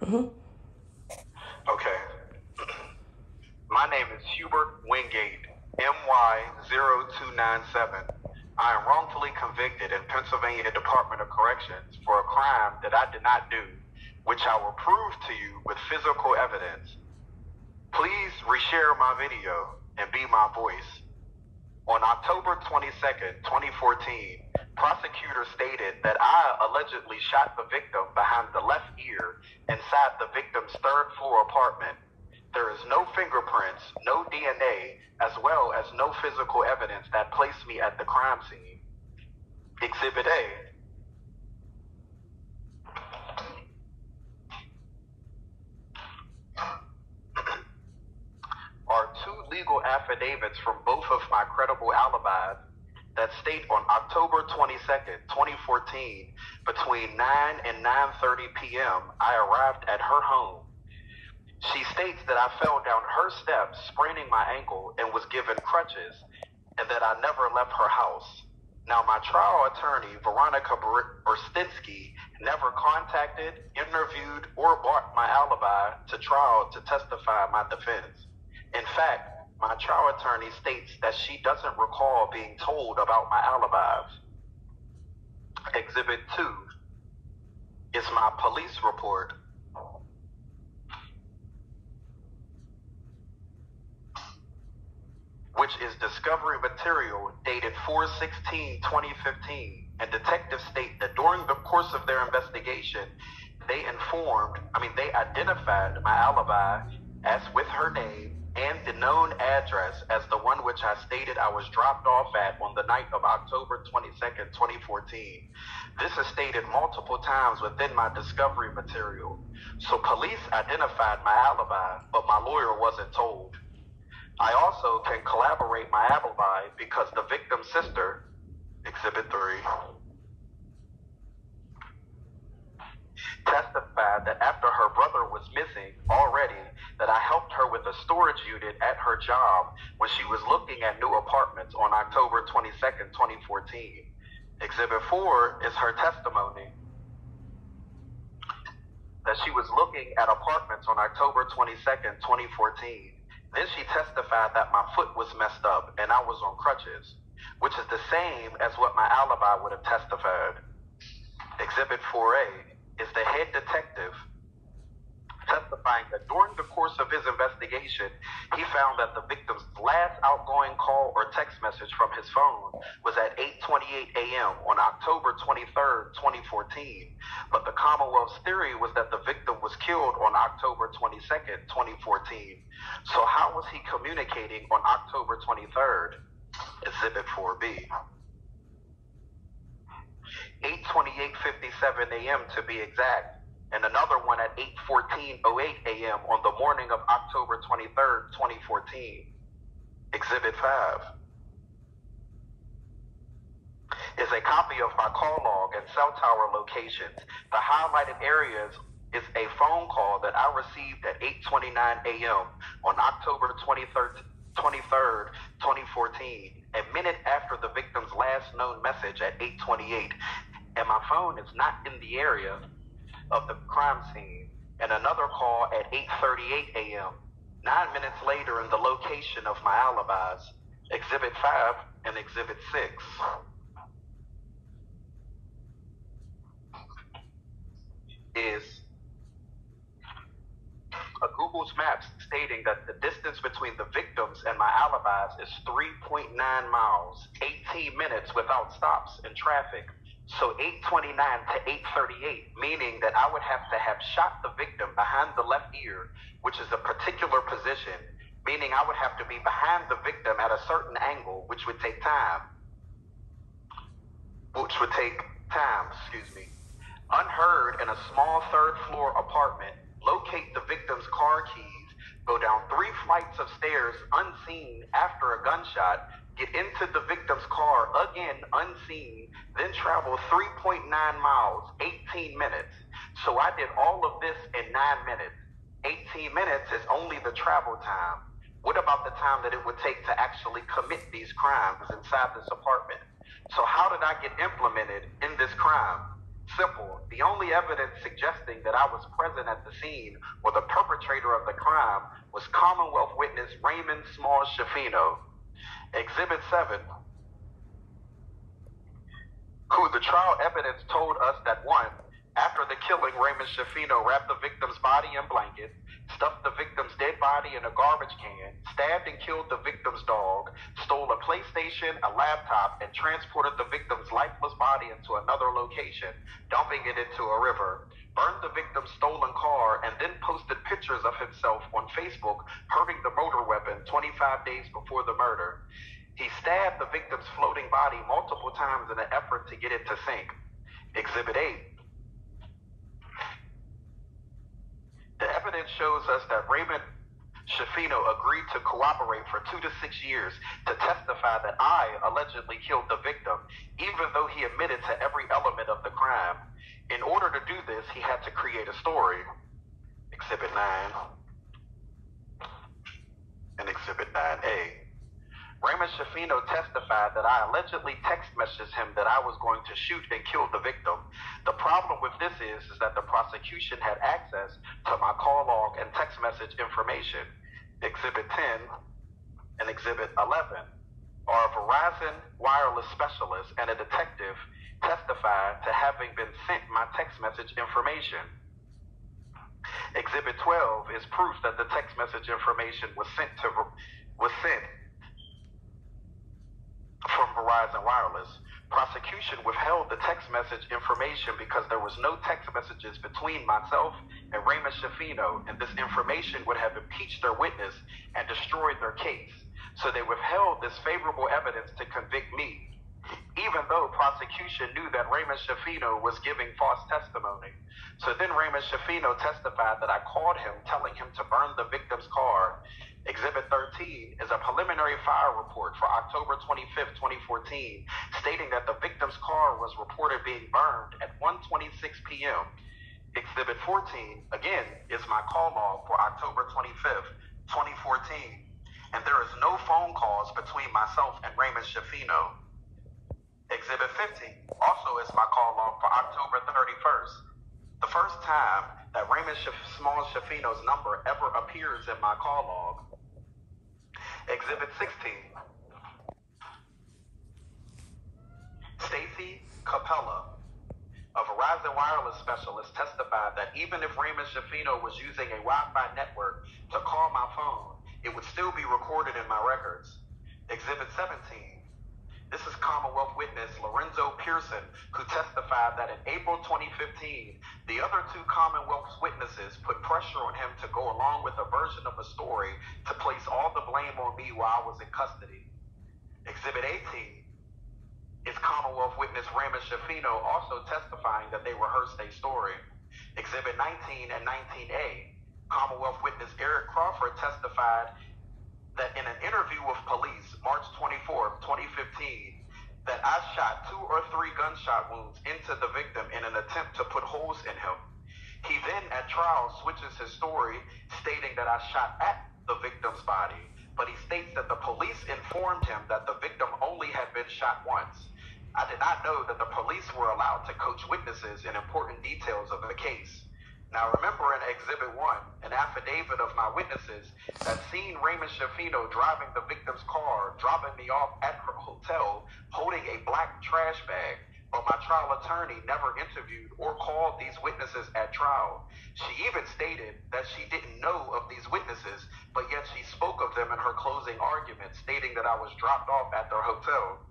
Okay. My name is Hubert Wingate, MY0297. I am wrongfully convicted in Pennsylvania Department of Corrections for a crime that I did not do, which I will prove to you with physical evidence. Please reshare my video and be my voice. On October 22nd, 2014, prosecutors stated that I allegedly shot the victim behind the left ear inside the victim's third floor apartment. There is no fingerprints, no DNA, as well as no physical evidence that placed me at the crime scene. Exhibit A. Are two legal affidavits from both of my credible alibis that state on October 22nd, 2014, between 9 and 9:30 p.m., I arrived at her home. She states that I fell down her steps, spraining my ankle, and was given crutches, and that I never left her house. Now, my trial attorney, Veronica Borstinsky, never contacted, interviewed, or brought my alibi to trial to testify my defense. In fact, my trial attorney states that she doesn't recall being told about my alibis. Exhibit 2 is my police report. Which is discovery material dated 4/16/2015, and detectives state that during the course of their investigation, they identified my alibi as with her name and the known address as the one which I stated I was dropped off at on the night of October 22nd, 2014. This is stated multiple times within my discovery material. So police identified my alibi, but my lawyer wasn't told. I also can corroborate my alibi because the victim's sister, Exhibit 3, testified that after her brother was missing already, that I helped her with a storage unit at her job when she was looking at new apartments on October 22nd, 2014. Exhibit 4 is her testimony that she was looking at apartments on October 22nd, 2014. Then she testified that my foot was messed up and I was on crutches, which is the same as what my alibi would have testified. Exhibit 4A is the head detective testifying that during the course of his investigation, he found that the victim's last outgoing call or text message from his phone was at 8:28 a.m. on October 23rd, 2014. But the Commonwealth's theory was that the victim was killed on October 22nd, 2014. So how was he communicating on October 23rd? Exhibit 4B. 8:28:57 a.m. to be exact, and another one at 8:14:08 a.m. on the morning of October 23rd, 2014. Exhibit 5 is a copy of my call log and cell tower locations. The highlighted areas is a phone call that I received at 8:29 a.m. on October 23rd, 2014, a minute after the victim's last known message at 8:28, and my phone is not in the area of the crime scene, and another call at 8:38 a.m., 9 minutes later in the location of my alibis, Exhibit 5 and Exhibit 6. Is a Google Maps stating that the distance between the victims and my alibis is 3.9 miles, 18 minutes without stops in traffic. So 8:29 to 8:38, meaning that I would have to have shot the victim behind the left ear, which is a particular position, meaning I would have to be behind the victim at a certain angle, which would take time. Unheard in a small third floor apartment, locate the victim's car keys, go down 3 flights of stairs unseen after a gunshot, get into the victim's car again unseen, then travel 3.9 miles, 18 minutes. So I did all of this in 9 minutes. 18 minutes is only the travel time. What about the time that it would take to actually commit these crimes inside this apartment? So how did I get implemented in this crime? Simple. The only evidence suggesting that I was present at the scene or the perpetrator of the crime was Commonwealth witness Raymond Smalls Shafino. Exhibit 7, who the trial evidence told us that 1, after the killing, Raymond Shafino wrapped the victim's body in blankets, stuffed the victim's dead body in a garbage can, stabbed and killed the victim's dog, stole a PlayStation, a laptop, and transported the victim's lifeless body into another location, dumping it into a river, burned the victim's stolen car, and then posted pictures of himself on Facebook hurting the motor weapon 25 days before the murder. He stabbed the victim's floating body multiple times in an effort to get it to sink. Exhibit 8. The evidence shows us that Raymond Shafino agreed to cooperate for 2 to 6 years to testify that I allegedly killed the victim, even though he admitted to every element of the crime. In order to do this, he had to create a story. Exhibit 9 and Exhibit 9A. Raymond Shafino testified that I allegedly text messaged him that I was going to shoot and kill the victim. The problem with this is that the prosecution had access to my call log and text message information. Exhibit 10 and Exhibit 11 are a Verizon wireless specialist and a detective testified to having been sent my text message information. Exhibit 12 is proof that the text message information was sent from Verizon Wireless. Prosecution withheld the text message information because there was no text messages between myself and Raymond Shafino, and this information would have impeached their witness and destroyed their case. So they withheld this favorable evidence to convict me, even though prosecution knew that Raymond Shafino was giving false testimony. So then Raymond Shafino testified that I called him telling him to burn the victim's car. Exhibit 13 is a preliminary fire report for October 25th, 2014, stating that the victim's car was reported being burned at 1:26 p.m. Exhibit 14, again, is my call log for October 25th, 2014, and there is no phone calls between myself and Raymond Shafino. Exhibit 15 also is my call log for October 31st, the first time that Raymond Smalls Shafino's number ever appears in my call log. Exhibit 16. Stacy Capella, a Verizon wireless specialist, testified that even if Raymond Shafino was using a Wi-Fi network to call my phone, it would still be recorded in my records. Exhibit 17. This is Commonwealth witness Lorenzo Pearson, who testified that in April 2015, the other 2 Commonwealth witnesses put pressure on him to go along with a version of a story to place all the blame on me while I was in custody. Exhibit 18 is Commonwealth witness Raymond Shafino also testifying that they rehearsed a story. Exhibit 19 and 19A, Commonwealth witness Eric Crawford testified that in an interview with police, March 24th, 2015, that I shot 2 or 3 gunshot wounds into the victim in an attempt to put holes in him. He then, at trial, switches his story, stating that I shot at the victim's body, but he states that the police informed him that the victim only had been shot once. I did not know that the police were allowed to coach witnesses in important details of the case. Now remember in Exhibit 1, an affidavit of my witnesses that seen Raymond Shafino driving the victim's car, dropping me off at her hotel, holding a black trash bag, but my trial attorney never interviewed or called these witnesses at trial. She even stated that she didn't know of these witnesses, but yet she spoke of them in her closing argument, stating that I was dropped off at their hotel.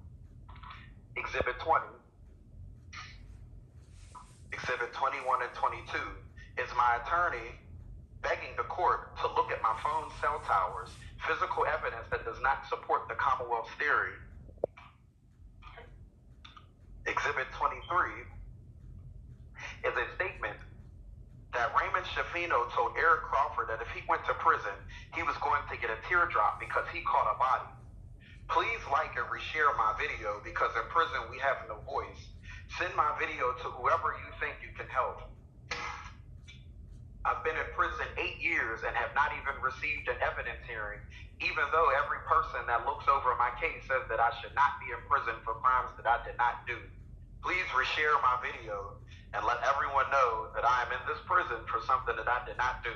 Exhibit 20. Exhibit 21 and 22 is my attorney begging the court to look at my phone cell towers, physical evidence that does not support the Commonwealth's theory. Exhibit 23 is a statement that Raymond Shafino told Eric Crawford that if he went to prison, he was going to get a teardrop because he caught a body. Please like and reshare my video because in prison we have no voice. Send my video to whoever you think you can help. I've been in prison 8 years and have not even received an evidence hearing, even though every person that looks over my case says that I should not be in prison for crimes that I did not do. Please reshare my video and let everyone know that I am in this prison for something that I did not do.